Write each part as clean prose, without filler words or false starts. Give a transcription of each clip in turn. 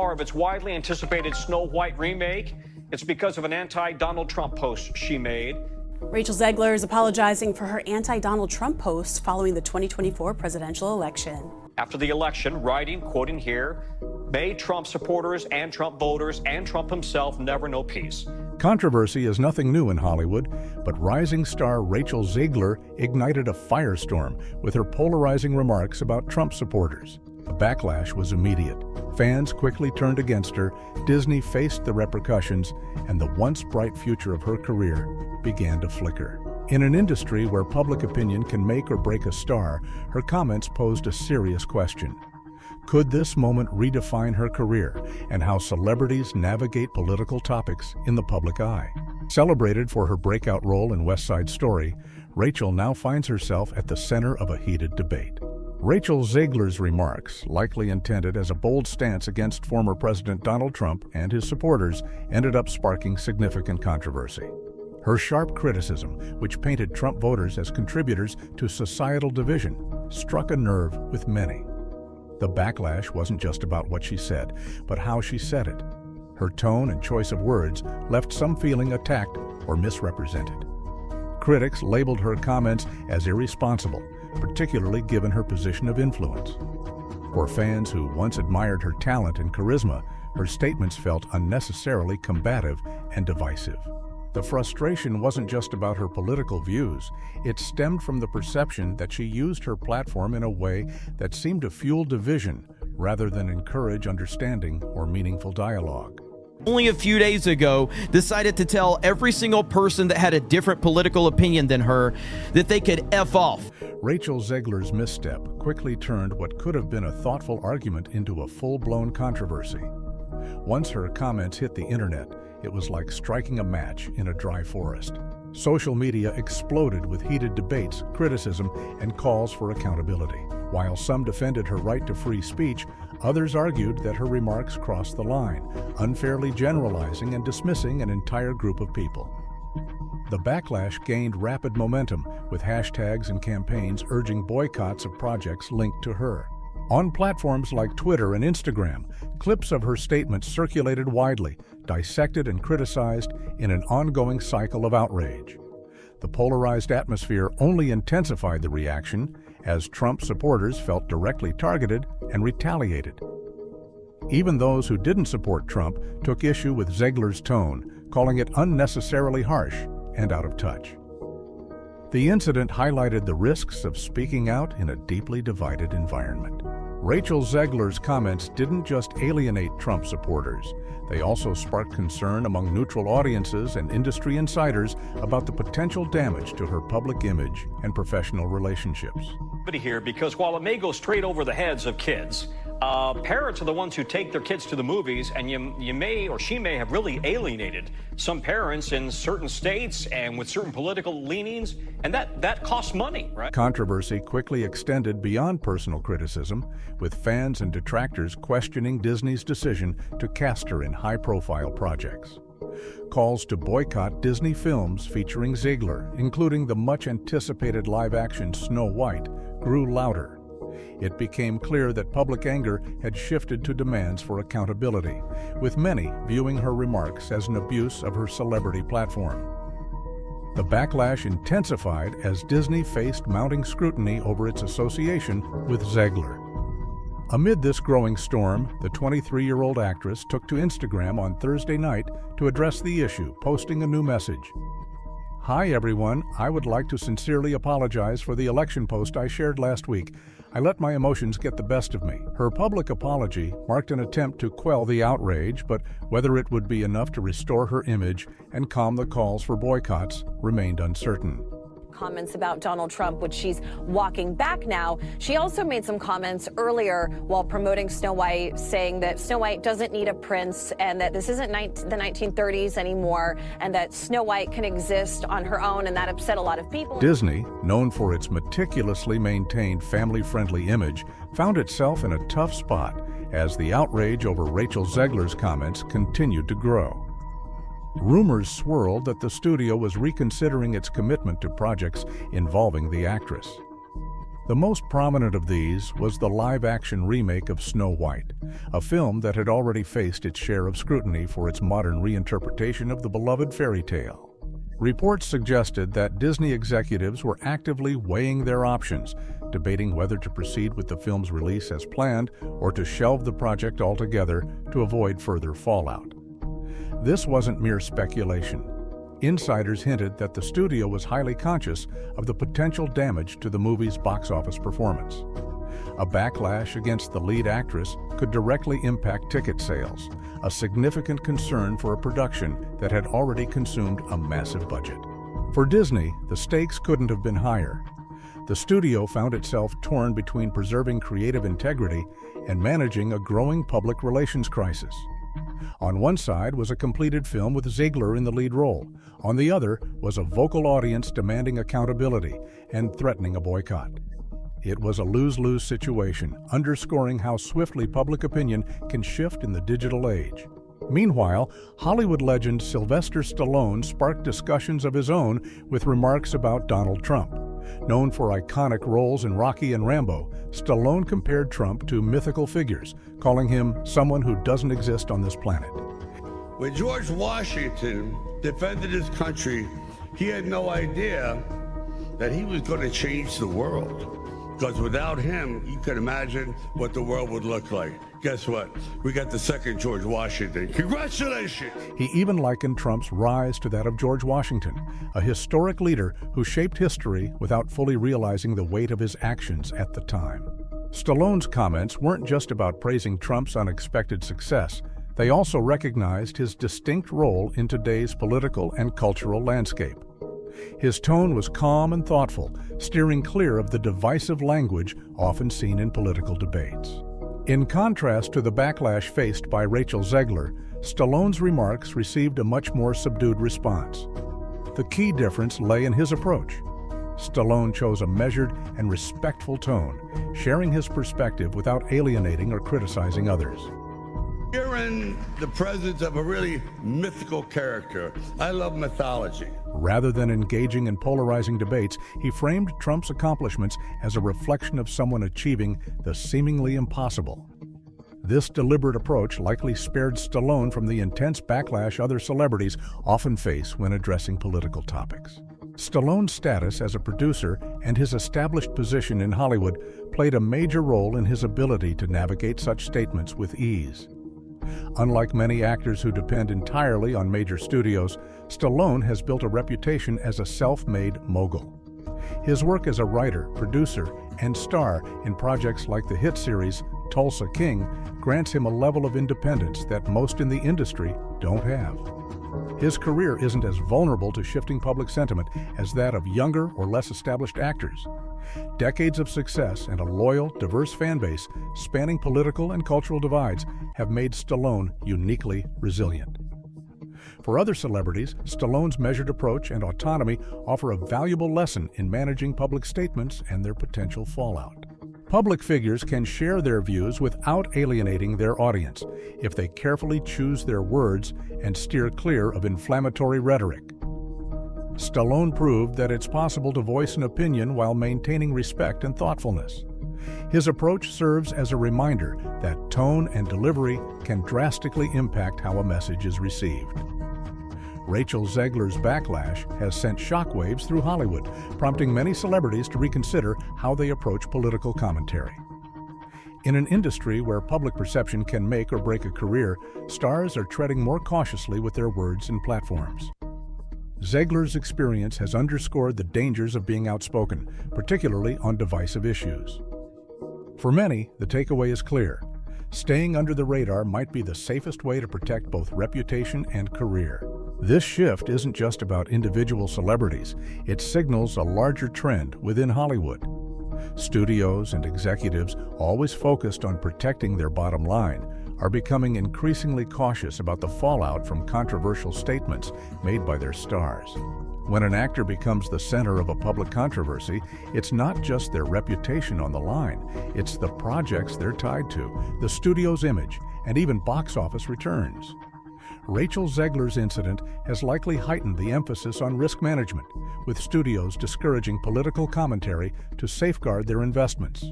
Of its widely anticipated Snow White remake. It's because of an anti-Donald Trump post she made. Rachel Zegler is apologizing for her anti-Donald Trump post following the 2024 presidential election. After the election, writing, quoting here, "May Trump supporters and Trump voters and Trump himself never know peace." Controversy is nothing new in Hollywood, but rising star Rachel Zegler ignited a firestorm with her polarizing remarks about Trump supporters. The backlash was immediate. Fans quickly turned against her, Disney faced the repercussions, and the once bright future of her career began to flicker. In an industry where public opinion can make or break a star, her comments posed a serious question. Could this moment redefine her career and how celebrities navigate political topics in the public eye? Celebrated for her breakout role in West Side Story, Rachel now finds herself at the center of a heated debate. Rachel Zegler's remarks, likely intended as a bold stance against former President Donald Trump and his supporters, ended up sparking significant controversy. Her sharp criticism, which painted Trump voters as contributors to societal division, struck a nerve with many. The backlash wasn't just about what she said, but how she said it. Her tone and choice of words left some feeling attacked or misrepresented. Critics labeled her comments as irresponsible, particularly given her position of influence. For fans who once admired her talent and charisma, her statements felt unnecessarily combative and divisive. The frustration wasn't just about her political views. It stemmed from the perception that she used her platform in a way that seemed to fuel division rather than encourage understanding or meaningful dialogue. Only a few days ago, decided to tell every single person that had a different political opinion than her that they could F off. Rachel Zegler's misstep quickly turned what could have been a thoughtful argument into a full-blown controversy. Once her comments hit the internet, it was like striking a match in a dry forest. Social media exploded with heated debates, criticism, and calls for accountability. While some defended her right to free speech, others argued that her remarks crossed the line, unfairly generalizing and dismissing an entire group of people. The backlash gained rapid momentum, with hashtags and campaigns urging boycotts of projects linked to her. On platforms like Twitter and Instagram, clips of her statements circulated widely, dissected and criticized in an ongoing cycle of outrage. The polarized atmosphere only intensified the reaction as Trump supporters felt directly targeted and retaliated. Even those who didn't support Trump took issue with Zegler's tone, calling it unnecessarily harsh and out of touch. The incident highlighted the risks of speaking out in a deeply divided environment. Rachel Zegler's comments didn't just alienate Trump supporters. They also sparked concern among neutral audiences and industry insiders about the potential damage to her public image and professional relationships. Here, because while it may go straight over the heads of kids, parents are the ones who take their kids to the movies, and you may or she may have really alienated some parents in certain states and with certain political leanings, and that costs money, right? Controversy quickly extended beyond personal criticism, with fans and detractors questioning Disney's decision to cast her in high-profile projects. Calls to boycott Disney films featuring Zegler, including the much-anticipated live-action Snow White, grew louder. It became clear that public anger had shifted to demands for accountability, with many viewing her remarks as an abuse of her celebrity platform. The backlash intensified as Disney faced mounting scrutiny over its association with Zegler. Amid this growing storm, the 23-year-old actress took to Instagram on Thursday night to address the issue, posting a new message. "Hi everyone, I would like to sincerely apologize for the election post I shared last week. I let my emotions get the best of me." Her public apology marked an attempt to quell the outrage, but whether it would be enough to restore her image and calm the calls for boycotts remained uncertain. Comments about Donald Trump, which she's walking back now. She also made some comments earlier while promoting Snow White, saying that Snow White doesn't need a prince and that this isn't the 1930s anymore, and that Snow White can exist on her own, and that upset a lot of people. Disney, known for its meticulously maintained family-friendly image, found itself in a tough spot as the outrage over Rachel Zegler's comments continued to grow. Rumors swirled that the studio was reconsidering its commitment to projects involving the actress. The most prominent of these was the live-action remake of Snow White, a film that had already faced its share of scrutiny for its modern reinterpretation of the beloved fairy tale. Reports suggested that Disney executives were actively weighing their options, debating whether to proceed with the film's release as planned or to shelve the project altogether to avoid further fallout. This wasn't mere speculation. Insiders hinted that the studio was highly conscious of the potential damage to the movie's box office performance. A backlash against the lead actress could directly impact ticket sales, a significant concern for a production that had already consumed a massive budget. For Disney, the stakes couldn't have been higher. The studio found itself torn between preserving creative integrity and managing a growing public relations crisis. On one side was a completed film with Zegler in the lead role. On the other was a vocal audience demanding accountability and threatening a boycott. It was a lose-lose situation, underscoring how swiftly public opinion can shift in the digital age. Meanwhile, Hollywood legend Sylvester Stallone sparked discussions of his own with remarks about Donald Trump. Known for iconic roles in Rocky and Rambo, Stallone compared Trump to mythical figures, calling him someone who doesn't exist on this planet. When George Washington defended his country, he had no idea that he was going to change the world. Because without him, you can imagine what the world would look like. Guess what? We got the second George Washington. Congratulations! He even likened Trump's rise to that of George Washington, a historic leader who shaped history without fully realizing the weight of his actions at the time. Stallone's comments weren't just about praising Trump's unexpected success. They also recognized his distinct role in today's political and cultural landscape. His tone was calm and thoughtful, steering clear of the divisive language often seen in political debates. In contrast to the backlash faced by Rachel Zegler, Stallone's remarks received a much more subdued response. The key difference lay in his approach. Stallone chose a measured and respectful tone, sharing his perspective without alienating or criticizing others. You're in the presence of a really mythical character. I love mythology. Rather than engaging in polarizing debates, he framed Trump's accomplishments as a reflection of someone achieving the seemingly impossible. This deliberate approach likely spared Stallone from the intense backlash other celebrities often face when addressing political topics. Stallone's status as a producer and his established position in Hollywood played a major role in his ability to navigate such statements with ease. Unlike many actors who depend entirely on major studios, Stallone has built a reputation as a self-made mogul. His work as a writer, producer, and star in projects like the hit series Tulsa King grants him a level of independence that most in the industry don't have. His career isn't as vulnerable to shifting public sentiment as that of younger or less established actors. Decades of success and a loyal, diverse fan base spanning political and cultural divides have made Stallone uniquely resilient. For other celebrities, Stallone's measured approach and autonomy offer a valuable lesson in managing public statements and their potential fallout. Public figures can share their views without alienating their audience if they carefully choose their words and steer clear of inflammatory rhetoric. Stallone proved that it's possible to voice an opinion while maintaining respect and thoughtfulness. His approach serves as a reminder that tone and delivery can drastically impact how a message is received. Rachel Zegler's backlash has sent shockwaves through Hollywood, prompting many celebrities to reconsider how they approach political commentary. In an industry where public perception can make or break a career, stars are treading more cautiously with their words and platforms. Zegler's experience has underscored the dangers of being outspoken, particularly on divisive issues. For many, the takeaway is clear. Staying under the radar might be the safest way to protect both reputation and career. This shift isn't just about individual celebrities. It signals a larger trend within Hollywood. Studios and executives, always focused on protecting their bottom line, are becoming increasingly cautious about the fallout from controversial statements made by their stars. When an actor becomes the center of a public controversy, it's not just their reputation on the line, it's the projects they're tied to, the studio's image, and even box office returns. Rachel Zegler's incident has likely heightened the emphasis on risk management, with studios discouraging political commentary to safeguard their investments.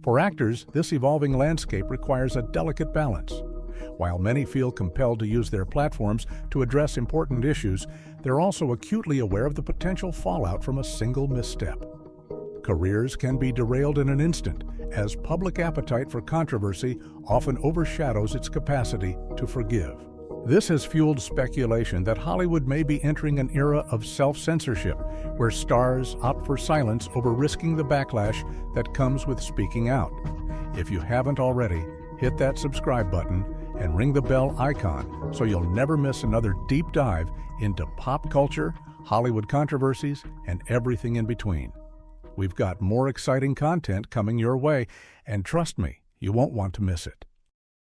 For actors, this evolving landscape requires a delicate balance. While many feel compelled to use their platforms to address important issues, they're also acutely aware of the potential fallout from a single misstep. Careers can be derailed in an instant, as public appetite for controversy often overshadows its capacity to forgive. This has fueled speculation that Hollywood may be entering an era of self-censorship, where stars opt for silence over risking the backlash that comes with speaking out. If you haven't already, hit that subscribe button and ring the bell icon so you'll never miss another deep dive into pop culture, Hollywood controversies, and everything in between. We've got more exciting content coming your way, and trust me, you won't want to miss it.